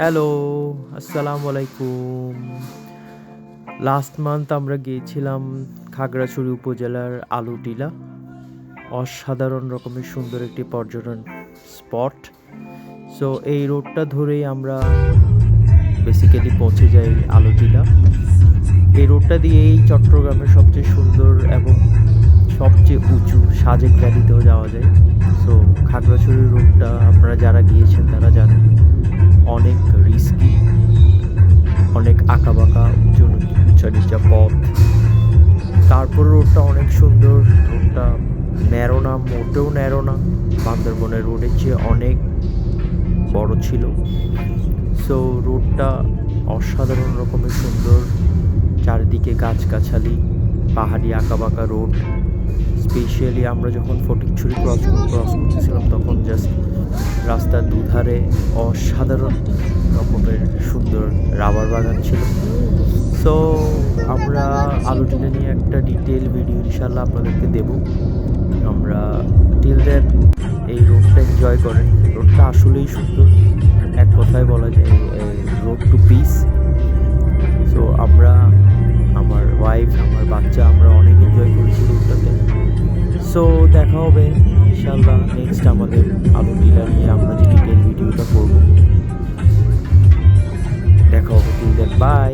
Hello, আসসালামু আলাইকুম। Last month আমরা গিয়েছিলাম খাগড়াছড়ি উপজেলার আলুটিলা। অসাধারণ রকমের সুন্দর একটি পর্যটন স্পট। সো এই রোডটা ধরেই আমরা বেসিক্যালি পৌঁছে যাই আলুটিলা। এই রোডটা দিয়েই চট্টগ্রামের সবচেয়ে সুন্দর এবং সবচেয়ে উঁচু সাজেক ভ্যালিতেও যাওয়া যায়। সো খাগড়াছড়ি রোডটা আপনারা যারা গিয়েছেন তারা জানেন অনেক রিস্কি, অনেক আঁকাবাঁকা উঁচা নিচা পথ। তারপর রোডটা অনেক সুন্দর। রোডটা ন্যারো না, মোটেও ন্যারো না, বান্দরবনের রোডের চেয়ে অনেক বড় ছিল। সো রোডটা অসাধারণ রকমের সুন্দর, চারিদিকে গাছগাছালি, পাহাড়ি আঁকাবাঁকা রোড। স্পেশালি আমরা যখন ফটিকছড়ি ক্রস করতেছিলাম তখন জাস্ট রাস্তার দুধারে অসাধারণ রকমের সুন্দর রাবার বাগান ছিল। সো আমরা আলুটিলা নিয়ে একটা ডিটেল ভিডিও ইনশাল্লাহ আপনাদেরকে দেব। আমরা টিল দেন এই রোডটা এনজয় করেন। রোডটা আসলেই সুন্দর, এক কথায় বলা যায় রোড টু পিস। সো আমরা, আমার ওয়াইফ, আমার বাচ্চা, আমরা অনেক এনজয় করেছি রোডটাতে। সো দেখা হবে ইনশাল্লাহ নেক্সট আমাদের আলুটিলা নিয়ে আমরা যে ডিটেল ভিডিওটা করব। দেখা হবে, টিল দেন বাই।